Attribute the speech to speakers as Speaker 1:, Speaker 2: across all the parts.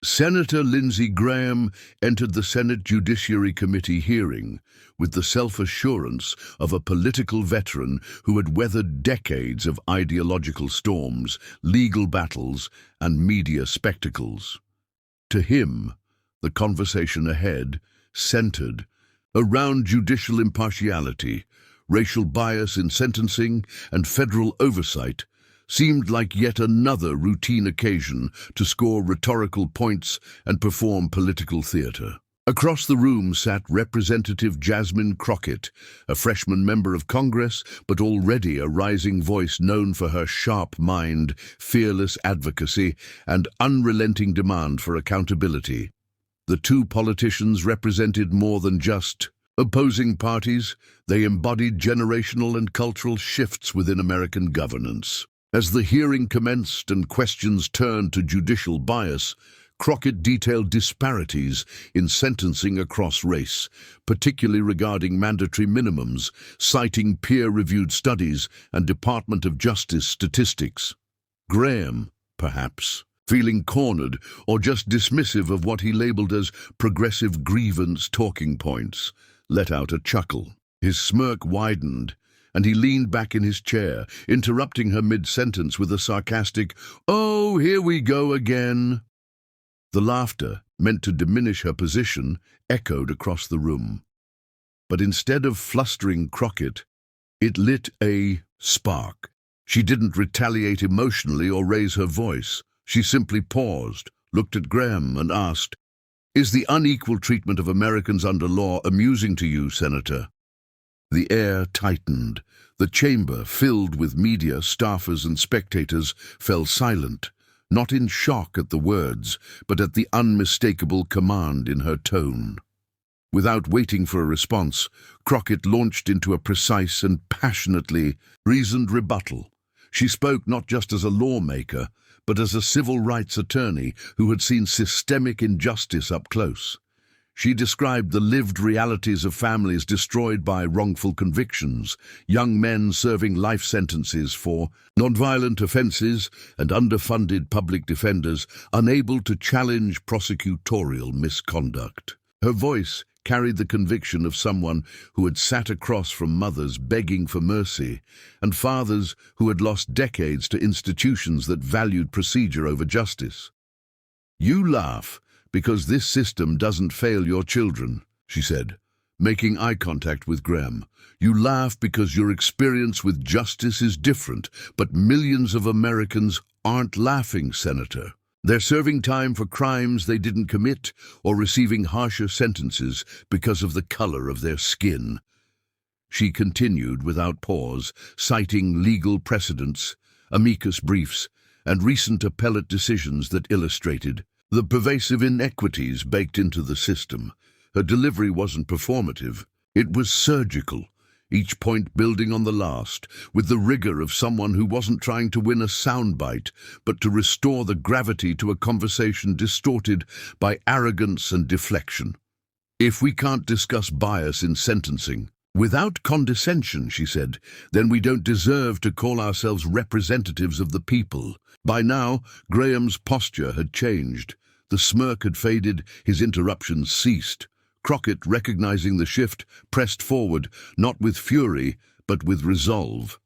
Speaker 1: Senator Lindsey Graham entered the Senate Judiciary Committee hearing with the self-assurance of a political veteran who had weathered decades of ideological storms, legal battles, and media spectacles. To him, the conversation ahead centered around judicial impartiality, racial bias in sentencing, and federal oversight seemed like yet another routine occasion to score rhetorical points and perform political theater. Across the room sat Representative Jasmine Crockett, a freshman member of Congress, but already a rising voice known for her sharp mind, fearless advocacy, and unrelenting demand for accountability. The two politicians represented more than just opposing parties. They embodied generational and cultural shifts within American governance. As the hearing commenced and questions turned to judicial bias, Crockett detailed disparities in sentencing across race, particularly regarding mandatory minimums, citing peer-reviewed studies and Department of Justice statistics. Graham, perhaps, feeling cornered or just dismissive of what he labeled as progressive grievance talking points, let out a chuckle. His smirk widened, and he leaned back in his chair, interrupting her mid-sentence with a sarcastic, "Oh, here we go again." The laughter, meant to diminish her position, echoed across the room. But instead of flustering Crockett, it lit a spark. She didn't retaliate emotionally or raise her voice. She simply paused, looked at Graham, and asked, "Is the unequal treatment of Americans under law amusing to you, Senator?" The air tightened. The chamber, filled with media, staffers, and spectators, fell silent, not in shock at the words, but at the unmistakable command in her tone. Without waiting for a response, Crockett launched into a precise and passionately reasoned rebuttal. She spoke not just as a lawmaker, but as a civil rights attorney who had seen systemic injustice up close. She described the lived realities of families destroyed by wrongful convictions, young men serving life sentences for nonviolent offenses, and underfunded public defenders unable to challenge prosecutorial misconduct. Her voice carried the conviction of someone who had sat across from mothers begging for mercy and fathers who had lost decades to institutions that valued procedure over justice. "You laugh because this system doesn't fail your children," she said, making eye contact with Graham. "You laugh because your experience with justice is different, but millions of Americans aren't laughing, Senator. They're serving time for crimes they didn't commit or receiving harsher sentences because of the color of their skin." She continued without pause, citing legal precedents, amicus briefs, and recent appellate decisions that illustrated the pervasive inequities baked into the system. Her delivery wasn't performative. It was surgical, each point building on the last, with the rigor of someone who wasn't trying to win a soundbite, but to restore the gravity to a conversation distorted by arrogance and deflection. "If we can't discuss bias in sentencing without condescension," she said, "then we don't deserve to call ourselves representatives of the people." By now, Graham's posture had changed. The smirk had faded, his interruptions ceased. Crockett, recognizing the shift, pressed forward, not with fury, but with resolve.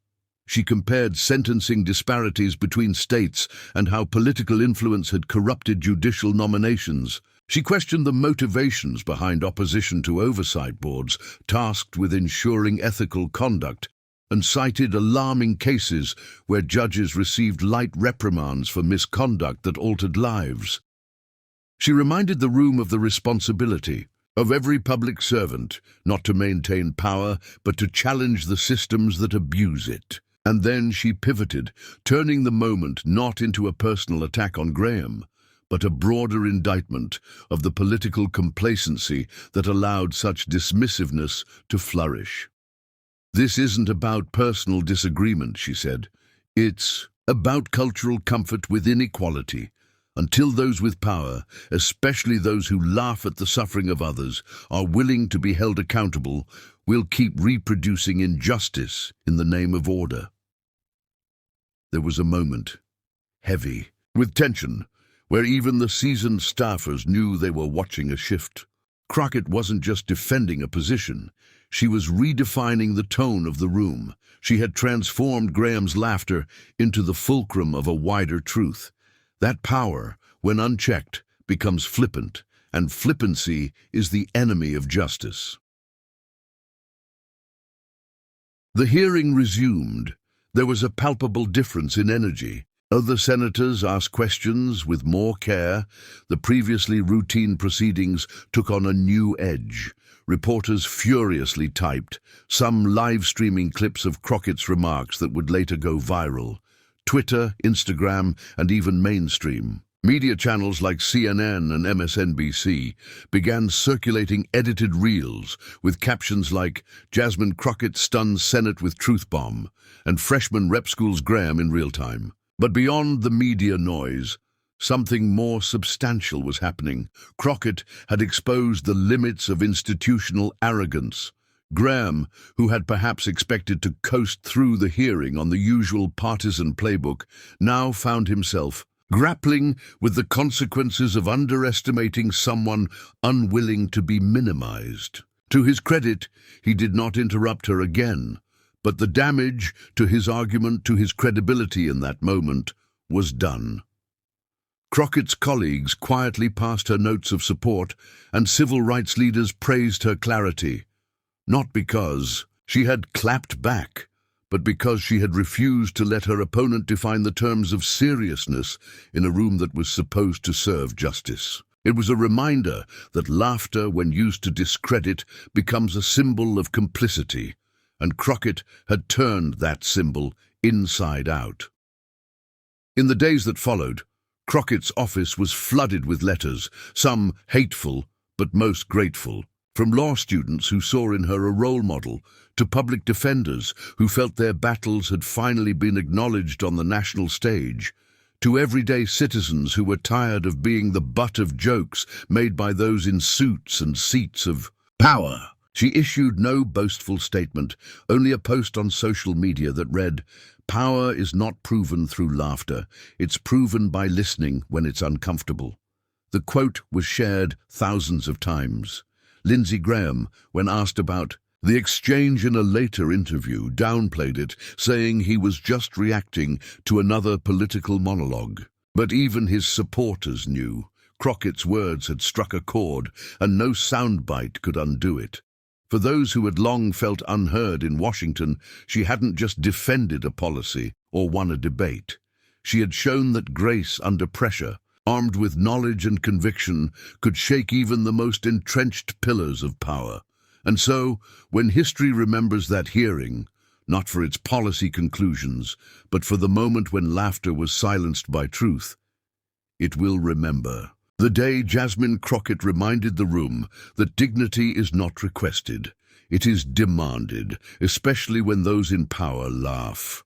Speaker 1: She compared sentencing disparities between states and how political influence had corrupted judicial nominations. She questioned the motivations behind opposition to oversight boards tasked with ensuring ethical conduct, and cited alarming cases where judges received light reprimands for misconduct that altered lives. She reminded the room of the responsibility of every public servant, not to maintain power, but to challenge the systems that abuse it. And then she pivoted, turning the moment not into a personal attack on Graham, but a broader indictment of the political complacency that allowed such dismissiveness to flourish. "This isn't about personal disagreement," she said. "It's about cultural comfort with inequality. Until those with power, especially those who laugh at the suffering of others, are willing to be held accountable, we'll keep reproducing injustice in the name of order." There was a moment, heavy with tension, where even the seasoned staffers knew they were watching a shift. Crockett wasn't just defending a position, she was redefining the tone of the room. She had transformed Graham's laughter into the fulcrum of a wider truth. That power, when unchecked, becomes flippant, and flippancy is the enemy of justice. The hearing resumed. There was a palpable difference in energy. Other senators asked questions with more care. The previously routine proceedings took on a new edge. Reporters furiously typed, some live-streaming clips of Crockett's remarks that would later go viral. Twitter, Instagram, and even mainstream media channels like CNN and MSNBC began circulating edited reels with captions like "Jasmine Crockett stuns Senate with truth bomb" and "Freshman rep schools Graham in real time." But beyond the media noise, something more substantial was happening. Crockett had exposed the limits of institutional arrogance. Graham, who had perhaps expected to coast through the hearing on the usual partisan playbook, now found himself grappling with the consequences of underestimating someone unwilling to be minimized. To his credit, he did not interrupt her again, but the damage to his argument, to his credibility in that moment, was done. Crockett's colleagues quietly passed her notes of support, and civil rights leaders praised her clarity, not because she had clapped back, but because she had refused to let her opponent define the terms of seriousness in a room that was supposed to serve justice. It was a reminder that laughter, when used to discredit, becomes a symbol of complicity, and Crockett had turned that symbol inside out. In the days that followed, Crockett's office was flooded with letters, some hateful but most grateful, from law students who saw in her a role model, to public defenders who felt their battles had finally been acknowledged on the national stage, to everyday citizens who were tired of being the butt of jokes made by those in suits and seats of power. She issued no boastful statement, only a post on social media that read, "Power is not proven through laughter, it's proven by listening when it's uncomfortable." The quote was shared thousands of times. Lindsey Graham, when asked about the exchange in a later interview, downplayed it, saying he was just reacting to another political monologue. But even his supporters knew Crockett's words had struck a chord, and no soundbite could undo it. For those who had long felt unheard in Washington, she hadn't just defended a policy or won a debate. She had shown that grace under pressure, armed with knowledge and conviction, could shake even the most entrenched pillars of power. And so, when history remembers that hearing, not for its policy conclusions, but for the moment when laughter was silenced by truth, it will remember the day Jasmine Crockett reminded the room that dignity is not requested, it is demanded, especially when those in power laugh.